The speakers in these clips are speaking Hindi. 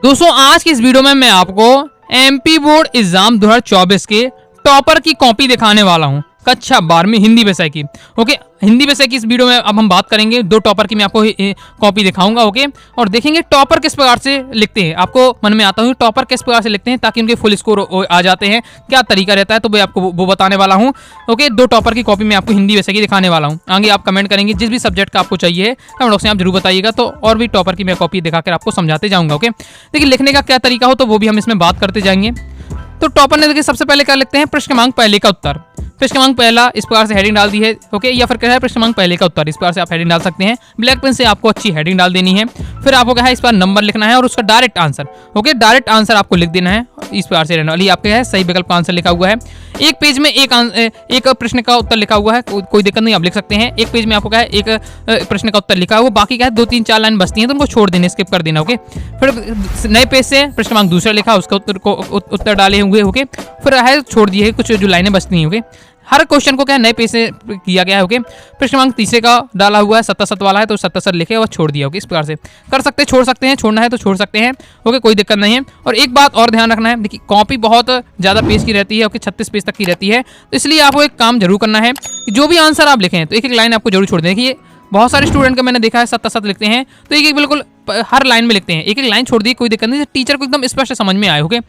दोस्तों आज की इस वीडियो में मैं आपको एमपी बोर्ड एग्जाम 2024 के टॉपर की कॉपी दिखाने वाला हूं, कक्षा 12वीं हिंदी विषय की। ओके, हिंदी विषय की इस वीडियो में अब हम बात करेंगे। दो टॉपर की मैं आपको कॉपी दिखाऊंगा। ओके, और देखेंगे टॉपर किस प्रकार से लिखते हैं। आपको मन में आता हूँ टॉपर किस प्रकार से लिखते हैं ताकि उनके फुल स्कोर आ जाते हैं, क्या तरीका रहता है, तो मैं आपको वो बताने वाला हूँ। ओके, दो टॉपर की कॉपी मैं आपको हिंदी विषय की दिखाने वाला हूँ। आगे आप कमेंट करेंगे जिस भी सब्जेक्ट का आपको चाहिए कमेंट बॉक्स में आप जरूर बताइएगा, तो और भी टॉपर की मैं कॉपी दिखाकर आपको समझाते जाऊँगा। ओके, देखिए लिखने का क्या तरीका हो तो वो भी हम इसमें बात करते जाएंगे। तो टॉपर ने देखिए सबसे पहले क्या लिखते हैं, प्रश्न क्रमांक पहले का उत्तर। प्रश्न क्रमांक पहला इस प्रकार से हेडिंग डाल दी है। ओके, या फिर क्या है प्रश्न क्रमांक पहले का उत्तर, इस प्रकार से आप हेडिंग डाल सकते हैं। ब्लैक पेन से आपको अच्छी हेडिंग डाल देनी है। फिर आपको क्या है इस पर नंबर लिखना है और उसका direct answer. Okay, direct answer आपको लिख देना है इस प्रकार से रहने वाली। आपके है सही विकल्प का आंसर लिखा हुआ है। एक पेज में एक प्रश्न का उत्तर लिखा हुआ है, कोई दिक्कत नहीं, आप लिख सकते हैं। एक पेज में आपको क्या है एक प्रश्न का उत्तर लिखा हुआ, बाकी क्या है 2-3-4 लाइन बचती हैं तो उनको छोड़ देना, स्किप कर देना। ओके, फिर नए पेज से प्रश्न क्रमांक दूसरा लिखा, उसका उत्तर डाले हुए। ओके, फिर है छोड़ दिए कुछ जो लाइनें बचती हैं। ओके, हर क्वेश्चन को क्या है नए पेज से किया गया है। ओके, प्रश्न क्रमांक तीसरे का डाला हुआ है, 77 वाला है तो 77 लिखे और छोड़ दिया। ओके, इस प्रकार से कर सकते हैं, छोड़ सकते हैं, छोड़ना है तो छोड़ सकते हैं। ओके, कोई दिक्कत नहीं है। और एक बात और ध्यान रखना है, देखिए कॉपी बहुत ज़्यादा पेज की रहती है। ओके, 36 पेज तक की रहती है, तो इसलिए आपको एक काम जरूर करना है कि जो भी आंसर आप लिखें तो एक एक लाइन आपको जरूर छोड़ दें। देखिए बहुत सारे स्टूडेंट का मैंने देखा है 77 लिखते हैं तो एक एक बिल्कुल हर लाइन में लिखते हैं, एक एक लाइन छोड़ दी, कोई दिक्कत नहीं, टीचर को एकदम स्पष्ट समझ में आए। ओके,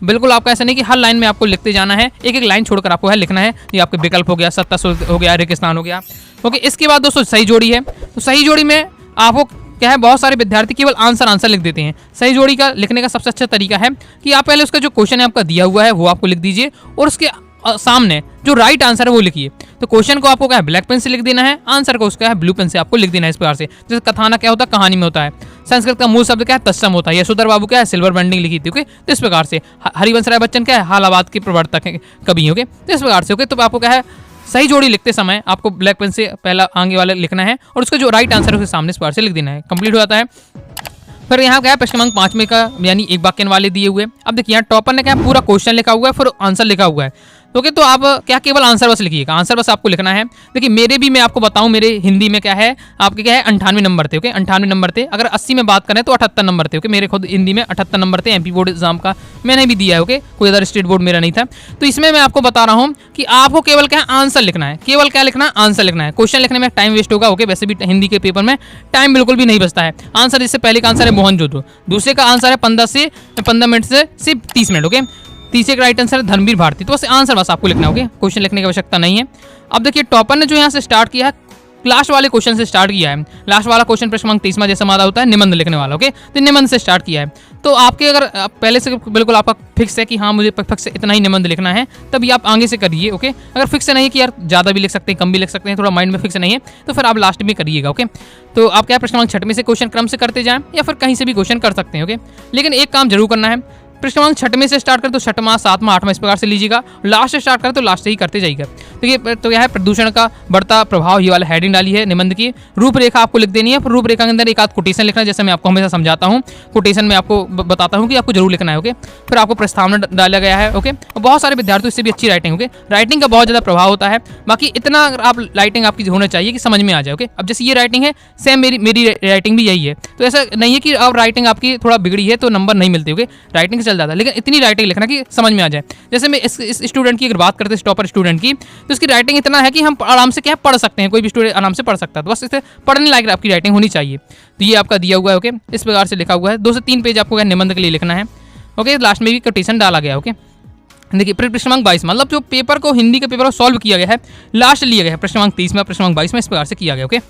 बिल्कुल आपका ऐसा नहीं कि हर लाइन में आपको लिखते जाना है, एक एक लाइन छोड़कर आपको है लिखना है। ये आपके विकल्प हो गया, 77 हो गया, रेगिस्तान हो गया। ओके, इसके बाद दोस्तों सही जोड़ी है। तो सही जोड़ी में आपको क्या है, बहुत सारे विद्यार्थी केवल आंसर लिख देते हैं। सही जोड़ी का लिखने का सबसे अच्छा तरीका है कि आप पहले उसका जो क्वेश्चन है आपका दिया हुआ है वो आपको लिख दीजिए और उसके सामने जो राइट आंसर है वो लिखिए। तो क्वेश्चन को आपको क्या है ब्लैक पेन से लिख देना है, आंसर को उसका है ब्लू पेन से आपको लिख देना है इस प्रकार से। जैसे कथानक क्या होता है, कहानी में होता है। संस्कृत का मूल शब्द क्या है, तत्सम होता है। यशोधर बाबू क्या है, सिल्वर बंडिंग लिखी थी। ओके, तो इस प्रकार से हरिवंश राय बच्चन क्या है, हालाबाद के प्रवर्तक है कवि। ओके, तो इस प्रकार से। ओके, तो आपको क्या है सही जोड़ी लिखते समय आपको ब्लैक पेन से पहला आगे वाला लिखना है और उसका जो राइट आंसर है उसके सामने इस प्रकार से लिख देना है। कंप्लीट हो जाता है। फिर यहाँ क्या है प्रश्न क्रमांक 5 में का यानी एक वाक्य वाले दिए हुए। अब देखिए यहाँ टॉपर ने क्या पूरा क्वेश्चन लिखा हुआ है, फिर आंसर लिखा हुआ है। ओके, तो आप क्या केवल आंसर बस लिखिएगा, आंसर बस आपको लिखना है। देखिए मेरे भी मैं आपको बताऊं, मेरे हिंदी में क्या है आपके क्या है 98 नंबर थे। ओके, 98 नंबर थे। अगर 80 में बात करें तो 78 नंबर थे। ओके, मेरे खुद हिंदी में 78 नंबर थे। एमपी बोर्ड एग्जाम का मैंने भी दिया है। ओके, कोई अदर स्टेट बोर्ड मेरा नहीं था। तो इसमें मैं आपको बता रहा हूँ कि आपको केवल क्या आंसर लिखना है, केवल क्या लिखना है, आंसर लिखना है। क्वेश्चन लिखने में टाइम वेस्ट होगा। ओके, वैसे भी हिंदी के पेपर में टाइम बिल्कुल भी नहीं बचता है। आंसर इससे पहले का आंसर है मोहनजोदड़ो, दूसरे का आंसर है 15 मिनट से सिर्फ 30 मिनट। ओके, तीसरे का राइट आंसर है धर्मवीर भारती। तो बस आंसर बस आपको लिखना है। ओके, क्वेश्चन लिखने की आवश्यकता नहीं है। अब देखिए टॉपर ने जो यहाँ से स्टार्ट किया है लास्ट वाले क्वेश्चन से स्टार्ट किया है। लास्ट वाला क्वेश्चन प्रश्न क्रमांक 23 जैसा मादा होता है निबंध लिखने वाला। ओके, तो निबंध से स्टार्ट किया है। तो आपके अगर पहले से बिल्कुल आपका फिक्स है कि हाँ मुझे फिक्स इतना ही निबंध लिखना है, तभी आप आगे से करिए। ओके, अगर फिक्स नहीं है कि यार ज़्यादा भी लिख सकते हैं कम भी लिख सकते हैं, थोड़ा माइंड में फिक्स नहीं है तो फिर आप लास्ट में करिएगा। ओके, तो आप क्या प्रश्न क्रमांक 6 में से क्वेश्चन क्रम से करते जाएं या फिर कहीं से भी क्वेश्चन कर सकते हैं। ओके, लेकिन एक काम जरूर करना है, प्रश्न क्रमांक 6 में से स्टार्ट करें तो 6वां 7वां 8वां इस प्रकार से लीजिएगा, लास्ट से स्टार्ट करें तो लास्ट से ही करते जाइएगा। देखिए तो यह है प्रदूषण का बढ़ता प्रभाव, ये वाला हेडिंग डाली है निबंध की। रूपरेखा आपको लिख देनी है, फिर रूपरेखा के अंदर एक आध कोटेशन लिखना है, जैसे मैं आपको हमेशा समझाता हूँ। कोटेशन में आपको बताता हूँ कि आपको जरूर लिखना है। ओके, फिर आपको प्रस्तावना डाला गया है। ओके, और बहुत सारे विद्यार्थियों से भी अच्छी राइटिंग। ओके, राइटिंग का बहुत ज़्यादा प्रभाव होता है, बाकी इतना आप राइटिंग आपकी होना चाहिए कि समझ में आ जाए। ओके, अब जैसे ये राइटिंग है सेम मेरी राइटिंग भी यही है, तो ऐसा नहीं है कि अब राइटिंग आपकी थोड़ा बिगड़ी है तो नंबर नहीं मिलते। ओके, राइटिंग चल जाता है, लेकिन इतनी राइटिंग लिखना कि समझ में आ जाए। जैसे मैं इस स्टूडेंट की अगर बात करते हैं टॉपर स्टूडेंट की, तो इसकी राइटिंग इतना है कि हम आराम से क्या पढ़ सकते हैं, कोई भी स्टूडेंट आराम से पढ़ सकता है। तो बस इसे पढ़ने लायक आपकी राइटिंग होनी चाहिए। तो ये आपका दिया हुआ है। ओके, इस प्रकार से लिखा हुआ है। 2 से 3 पेज आपको निबंध के लिए लिखना है। ओके, लास्ट में भी कोटेशन डाला गया। ओके, देखिए प्रश्न क्रमांक 22 मतलब जो पेपर को हिंदी के पेपर को सॉल्व किया गया है लास्ट लिया गया है प्रश्न क्रमांक 30 में, प्रश्न क्रमांक 22 में इस प्रकार से किया गया। ओके,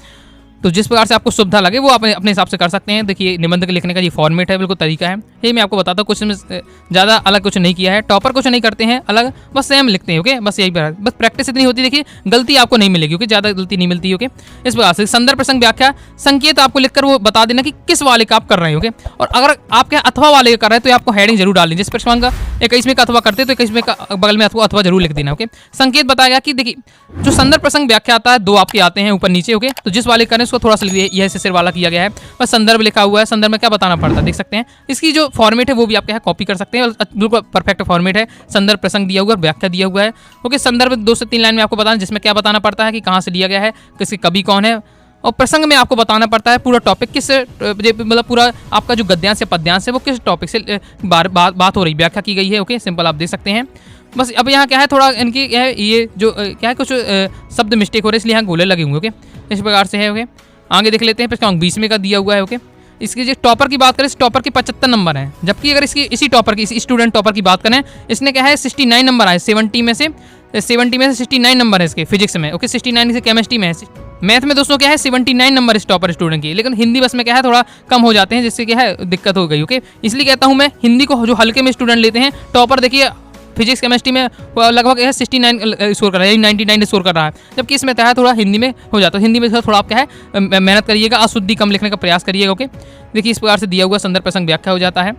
तो जिस प्रकार से आपको सुविधा लगे वो आप अपने हिसाब से कर सकते हैं। देखिए निबंध के लिखने का ये फॉर्मेट है, बिल्कुल तरीका है। ये मैं आपको बताता हूँ, कुछ में ज़्यादा अलग कुछ नहीं किया है। टॉपर कुछ नहीं करते हैं अलग, बस सेम लिखते हैं। ओके, बस यही बस प्रैक्टिस इतनी होती है, देखिए गलती आपको नहीं मिलेगी। ओके, ज़्यादा गलती नहीं मिलती है। ओके, इस प्रकार से संदर्भ प्रसंग व्याख्या संकेत आपको लिखकर वो बता देना कि किस वाले का आप कर रहे हैं। ओके, और अगर आप क्या अथवा वाले का कर रहे हैं तो आपको हेडिंग जरूर डालनी, जिस प्रश्न का 21 का अथवा करते हैं तो 21 का बगल में अथवा जरूर लिख देना। ओके, संकेत बताया गया कि देखिए जो संदर्भ प्रसंग व्याख्या आता है 2 आपके आते हैं ऊपर नीचे। ओके, तो जिस वाले करें उसको थोड़ा सा यह सिर वाला किया गया है, बस संदर्भ लिखा हुआ है। संदर्भ में क्या बताना पड़ता है देख सकते हैं। इसकी जो फॉर्मेट है वो भी आप क्या है कॉपी कर सकते हैं, बिल्कुल परफेक्ट फॉर्मेट है। संदर्भ प्रसंग दिया हुआ है, व्याख्या दिया हुआ है। ओके, संदर्भ 2 से 3 लाइन में आपको बताना जिसमें क्या बताना पड़ता है कि कहाँ से लिया गया है, किसके कवि कौन है। और प्रसंग में आपको बताना पड़ता है पूरा टॉपिक किस मतलब पूरा आपका जो गद्यांश या पद्यांश है वो किस टॉपिक से बात हो रही, व्याख्या की गई है। ओके, सिंपल आप देख सकते हैं। बस अब यहाँ क्या है, थोड़ा इनकी क्या है, ये जो क्या है, कुछ शब्द मिस्टेक हो रहे हैं, इसलिए यहाँ गोले लगे होंगे। ओके, इस प्रकार से है। ओके, आगे देख लेते हैं। इसका अंक 20 में का दिया हुआ है। ओके, इसके जो टॉपर की बात करें, इस टॉपर के 75 नंबर हैं, जबकि अगर इसकी इसी टॉपर की इसी स्टूडेंट टॉपर की बात करें, इसने क्या है 69 नंबर आए, 70 में से 69 नंबर है इसके फिजिक्स में। ओके, 69 से केमिस्ट्री में है। मैथ में दोस्तों क्या है 79 नंबर इस टॉपर स्टूडेंट की, लेकिन हिंदी बस में क्या है थोड़ा कम हो जाते हैं, जिससे क्या है दिक्कत हो गई। ओके, इसलिए कहता हूँ मैं हिंदी को जो हल्के में स्टूडेंट लेते हैं, टॉपर देखिए फिजिक्स केमिस्ट्री में लगभग 69 स्कोर कर रहा है, 99 स्कोर कर रहा है, जबकि इसमें क्या है थोड़ा हिंदी में हो जाता है। हिंदी में थोड़ा आप क्या है मेहनत करिएगा, अशुद्धि कम लिखने का प्रयास करिएगा। ओके, देखिए इस प्रकार से दिया हुआ संदर्भ प्रसंग व्याख्या हो जाता है।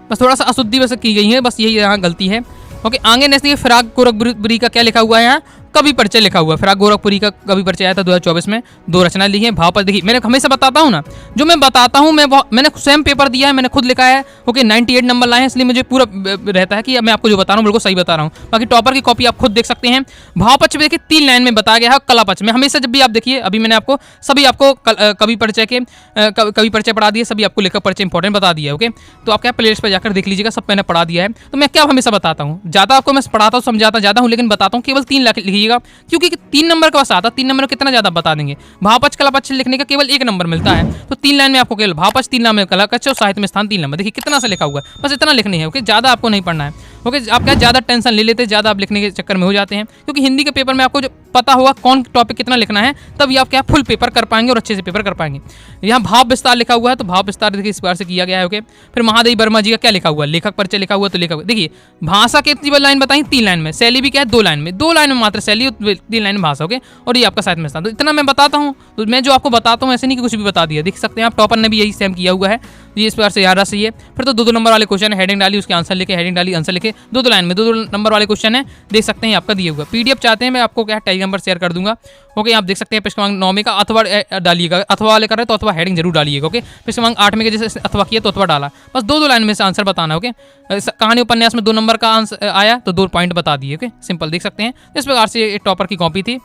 बस थोड़ा सा अशुद्धि वैसे की गई है, बस यही यहाँ गलती है। ओके, आगे नेक्स्ट ये फिराक गोरखपुरी का क्या लिखा हुआ है, यहाँ कवि परिचय लिखा हुआ है। फिराक गोरखपुरी का कवि परिचय आया था 2024 में, 2 रचना ली है। भाव पर देखिए, मैंने हमेशा बताता हूँ ना, जो मैं बताता हूँ मैंने स्वयं पेपर दिया है, मैंने खुद लिखा है। ओके, 98 नंबर लाए हैं, इसलिए मुझे पूरा रहता है कि मैं आपको जो बता रहा हूँ बिल्कुल सही बता रहा हूँ। बाकी टॉपर की कॉपी आप खुद देख सकते हैं। भाव पक्ष में देखिए 3 लाइन में बताया गया है। कला पक्ष में हमेशा जब भी आप देखिए, अभी मैंने आपको सभी आपको कवि परिचय पढ़ा दिए, सभी आपको लेखक परिचय इंपॉर्टेंट बता दिया है। ओके, तो आप क्या प्लेलिस्ट पर जाकर देख लीजिएगा, सब मैंने पढ़ा दिया है। तो मैं क्या हमेशा बताता हूँ, ज़्यादा आपको मैं पढ़ाता हूँ, समझाता ज़्यादा हूँ, लेकिन बताता हूँ केवल 3 लिखिएगा, क्योंकि 3 नंबर का बस आता, 3 नंबर कितना ज्यादा बता देंगे। भावपक्ष कलापक्ष लिखने का केवल 1 नंबर मिलता है, तो 3 लाइन में आपको केवल भावपक्ष 3 नंबर, कलापक्ष और साहित्य में स्थान 3 नंबर। देखिए कितना सा लिखा हुआ है, बस इतना लिखनी है। ओके, ज्यादा आपको नहीं पढ़ना है। ओके, आप क्या ज़्यादा टेंशन ले लेते हैं, ज़्यादा आप लिखने के चक्कर में हो जाते हैं, क्योंकि हिंदी के पेपर में आपको जो पता होगा कौन टॉपिक कितना लिखना है, तभी आप क्या फुल पेपर कर पाएंगे और अच्छे से पेपर कर पाएंगे। यहाँ भाव विस्तार लिखा हुआ है, तो भाव विस्तार देखिए इस बार से किया गया है। ओके, फिर महादेवी वर्मा जी का क्या लिखा हुआ है, लेखक परिचय लिखा हुआ है। तो लेखक देखिए भाषा कितनी लाइन बताई, 3 लाइन में। शैली भी क्या है 2 लाइन में, 2 लाइन में मात्र शैली, 3 लाइन में भाषा। ओके, और ये आपका साहित्य में स्थान। तो इतना मैं बताता हूँ, तो मैं जो आपको बताता हूँ ऐसे नहीं कि कुछ भी बता दिया। देख सकते हैं आप, टॉपर ने भी यही सेम किया हुआ है, ये इस बार से याद रही है। फिर तो 2-2 नंबर वाले क्वेश्चन है, हेडिंग डाली, उसके आंसर लिखे, हेडिंग डाली, आंसर लिखे, 2-2 लाइन में 2-2 नंबर वाले क्वेश्चन है, देख सकते हैं आपका दिया हुआ। पीडीएफ चाहते हैं मैं आपको क्या टेलीग्राम पर शेयर कर दूंगा। ओके, आप देख सकते हैं प्रश्न क्रमांक 9 में का अथवा डालिएगा, अथवा वाले कर रहे तो अथवा हेडिंग जरूर डालिएगा। ओके, प्रश्न क्रमांक 8 में जैसे अथवा किया तो अथवा डाला, बस 2-2 लाइन में से आंसर बताना। ओके, कहानी उपन्यास में 2 नंबर का आंसर आया तो 2 पॉइंट बता दिए। ओके, सिंपल देख सकते हैं। इस प्रकार से टॉपर की कॉपी थी।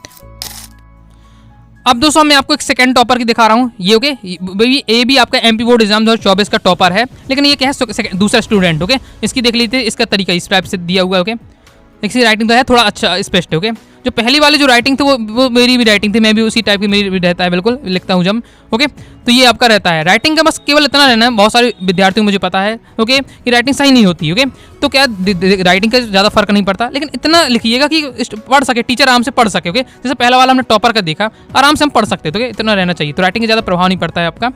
अब दोस्तों मैं आपको एक सेकंड टॉपर की दिखा रहा हूँ। ये ओके, ये भी आपका एमपी बोर्ड एग्जाम 2024 का टॉपर है, लेकिन ये क्या है दूसरा स्टूडेंट। ओके, इसकी देख लीजिए, इसका तरीका इस टाइप से दिया हुआ है। ओके, इसकी राइटिंग तो है थोड़ा अच्छा स्पष्ट है। ओके, जो पहली वाली जो राइटिंग थी वो मेरी भी राइटिंग थी, मैं भी उसी टाइप की मेरी भी रहता है, बिल्कुल लिखता हूँ जब। ओके, तो ये आपका रहता है राइटिंग का, बस केवल इतना रहना है। बहुत सारे विद्यार्थियों को मुझे पता है ओके कि राइटिंग सही नहीं होती। ओके, तो क्या राइटिंग का ज़्यादा फर्क नहीं पड़ता, लेकिन इतना लिखिएगा कि पढ़ सके, टीचर आराम से पढ़ सके। ओके, जैसे पहला वाला हमने टॉपर का देखा, आराम से हम पढ़ सकते, तो इतना रहना चाहिए, तो राइटिंग का ज़्यादा प्रभाव नहीं पड़ता है आपका।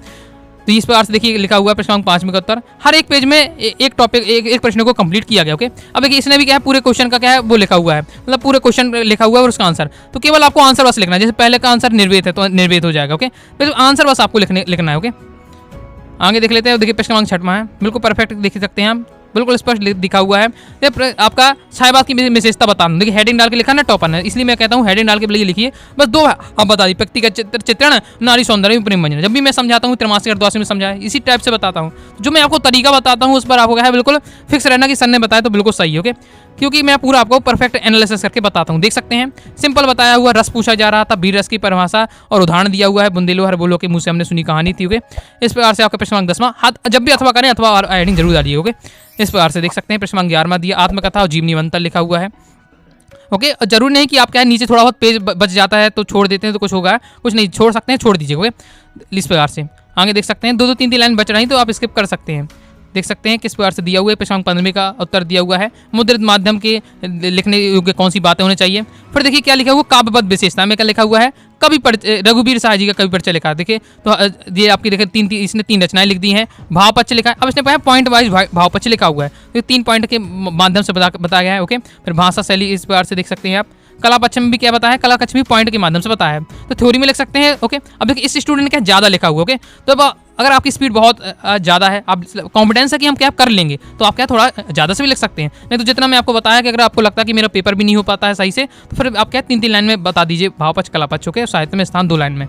तो इस प्रकार से देखिए लिखा हुआ है प्रश्न क्रमांक 5 में का उत्तर। हर एक पेज में एक टॉपिक एक प्रश्न को कंप्लीट किया गया। ओके, अब देखिए इसने भी क्या है पूरे क्वेश्चन का क्या है वो लिखा हुआ है, मतलब पूरे क्वेश्चन लिखा हुआ है और उसका आंसर, तो केवल आपको आंसर बस लिखना है। जैसे पहले का आंसर निर्वेद है तो निर्वेद हो जाएगा। ओके, तो आंसर बस आपको लिखना है। ओके, आगे देख लेते हैं। देखिए प्रश्न क्रमांक 6 है, बिल्कुल परफेक्ट देख सकते हैं आप, बिल्कुल स्पष्ट दिखा हुआ है। आपका साहिबाद की विशेषता बता दूं, देखिए हेडिंग डाल के लिखा ना टॉपर ने, इसलिए मैं कहता हूँ हेडिंग डाल के लिखिए। बस 2 आप बता दी, व्यक्तिगत चित्रण, नारी सौंदर्य, प्रेम मंजन। जब भी मैं समझाता हूँ त्रैमासिक अर्धवार्षिक में समझाया, इसी टाइप से बताता हूँ। जो मैं आपको तरीका बताता हूँ उस पर आपको क्या है बिल्कुल फिक्स रहना कि सर ने बताया तो बिल्कुल सही। ओके, क्योंकि मैं पूरा आपको परफेक्ट एनालिसिस करके बताता हूँ। देख सकते हैं सिंपल बताया हुआ, रस पूछा जा रहा था, वीर रस की परिभाषा और उदाहरण दिया हुआ है, बुंदेलो हर बोलो के मुंह से हमने सुनी कहानी थी। ओके, इस प्रकार से आपका प्रश्न क्रमांक 10वां, हाथ जब भी अथवा करें अथवा हेडिंग जरूर डालिए। ओके, इस प्रकार से देख सकते हैं। प्रश्न क्रमांक 11वां दिया, आत्मकथा और जीवनी मंत्र लिखा हुआ है। ओके, जरूर नहीं कि आप क्या है नीचे थोड़ा बहुत पेज बच जाता है तो छोड़ देते हैं तो कुछ होगा, कुछ नहीं, छोड़ सकते हैं, छोड़ दीजिए। ओके, इस प्रकार से आगे देख सकते हैं 2-2 3-3 लाइन बच रही तो आप स्किप कर सकते हैं। देख सकते हैं किस प्रकार से दिया हुआ है। प्रश्न 15 का उत्तर दिया हुआ है, मुद्रित माध्यम के लिखने योग्य कौन सी बातें होनी चाहिए। फिर देखिए क्या लिखा हुआ, काव्यबद्ध विशेषता में क्या लिखा हुआ है, कवि परिचय, रघुवीर साहब जी का कवि परिचय लिखा है। देखिए तो ये आपकी देखिए इसने 3 रचनाएं लिख दी हैं। भाव पक्ष लिखा है, अब इसने कहा पॉइंट वाइज भाव पक्ष लिखा हुआ है, तो 3 पॉइंट के माध्यम से बताया गया है। ओके, फिर भाषा शैली इस प्रकार से देख सकते हैं आप। कला पक्ष में भी क्या बताया है, कला पक्ष भी पॉइंट के माध्यम से बताया है, तो थ्योरी में लिख सकते हैं। ओके, अब देखिए इस स्टूडेंट ने क्या ज़्यादा लिखा हुआ। ओके, तो अब अगर आपकी स्पीड बहुत ज़्यादा है, आप कॉन्फिडेंस है कि हम क्या कर लेंगे, तो आप क्या थोड़ा ज़्यादा से भी लिख सकते हैं। नहीं तो जितना मैं आपको बताया कि अगर आपको लगता है कि मेरा पेपर भी नहीं हो पाता है सही से, तो फिर आप क्या 3-3 लाइन में बता दीजिए भाव पक्ष कला पक्ष। ओके, साहित्य में स्थान 2 लाइन में।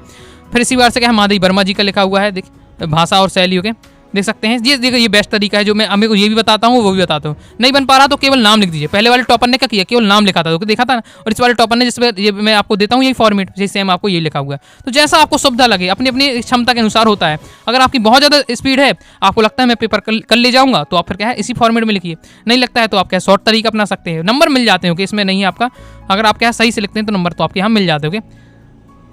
फिर इसी बार से क्या है, महादेवी वर्मा जी का लिखा हुआ है, देखिए भाषा और शैली। ओके, देख सकते हैं। ये देखो, ये बेस्ट तरीका है जो मैं मेरे को ये भी बताता हूँ वो भी बताता हूँ। नहीं बन पा रहा तो केवल नाम लिख दीजिए। पहले वाले टॉपर ने क्या किया, केवल नाम लिखा था, तो देखा था ना। और इस वाले टॉपर ने जिसमें ये मैं आपको देता हूँ यही फॉर्मेट, जैसे सेम आपको ये लिखा हुआ है। तो जैसा आपको सुविधा लगे, अपनी अपनी क्षमता के अनुसार होता है। अगर आपकी बहुत ज़्यादा स्पीड है, आपको लगता है मैं पेपर कल ले जाऊँगा, तो आप फिर क्या है इसी फॉर्मेट में लिखिए। नहीं लगता है तो आप क्या शॉर्ट तरीका अपना सकते हैं। नंबर मिल जाते हैं, ओके, इसमें नहीं है आपका। अगर आप क्या सही से लिखते हैं तो नंबर तो आपके यहाँ मिल जाते हैं, ओके।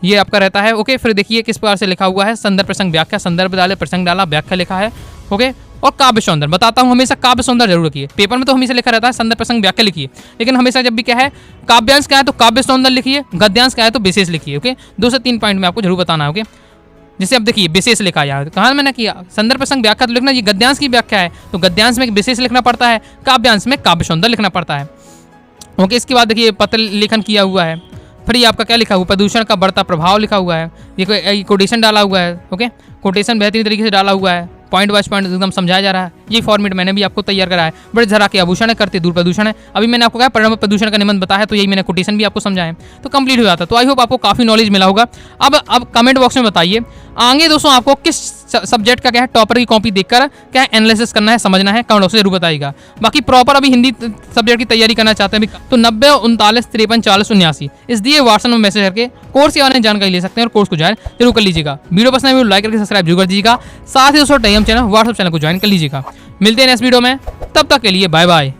ये आपका रहता है, ओके। फिर देखिए किस प्रकार से लिखा हुआ है, संदर्भ प्रसंग व्याख्या, संदर्भ डाले, प्रसंग डाला, व्याख्या लिखा है, ओके। और काव्य सौंदर्य बताता हूँ, हमेशा काव्य सौंदर्य जरूर लिखिए। पेपर में तो हमेशा लिखा रहता है संदर्भ प्रसंग व्याख्या लिखिए, लेकिन हमेशा जब भी क्या है काव्यांश क्या है तो काव्य सौंदर्य लिखिए, गद्यांश क्या है तो विशेष लिखिए, ओके। 2 से 3 पॉइंट में आपको जरूर बताना है, ओके। जैसे अब देखिए विशेष लिखा यार, कहाँ मैंने किया संदर्भ प्रसंग व्याख्या तो लिखना, ये गद्यांश की व्याख्या है तो गद्यांश में विशेष लिखना पड़ता है, काव्यांश में काव्य सौंदर्य लिखना पड़ता है, ओके। इसके बाद देखिए पत्र लेखन किया हुआ है। फिर ये आपका क्या लिखा हुआ, प्रदूषण का बढ़ता प्रभाव लिखा हुआ है। ये कोटेशन डाला हुआ है, ओके। कोटेशन बेहतरीन तरीके से डाला हुआ है, पॉइंट बाय पॉइंट एकदम समझाया जा रहा है। ये फॉर्मेट मैंने भी आपको तैयार करा है। बड़े झरा के आभूषण है, करते दूर प्रदूषण है। अभी मैंने आपको कहा परिणाम प्रदूषण का निबंध बताया, तो यही मैंने कोटेशन भी आपको समझाया, तो कंप्लीट हो जाता। तो आई होप आपको काफ़ी नॉलेज मिला होगा। अब कमेंट बॉक्स में बताइए आगे दोस्तों आपको किस सब्जेक्ट का क्या है टॉपर की कॉपी देखकर क्या एनालिसिस करना है, समझना है, कमेंट बॉक्स में जरूर बताइएगा। बाकी प्रॉपर अभी हिंदी सब्जेक्ट की तैयारी करना चाहते हैं तो 90 39 53 40 79 इस दिए व्हाट्सएप में मैसेज करके कोर्स के बारे में जानकारी ले सकते हैं और कोर्स को ज्वाइन जरूर कर लीजिएगा। वीडियो पसंद है लाइक करके सब्सक्राइब जरूर कर दीजिएगा। साथ ही दोस्तों टेलीग्राम चैनल व्हाट्सएप चैनल को ज्वाइन कर लीजिएगा। मिलते हैं नेक्स्ट वीडियो में, तब तक के लिए बाय बाय।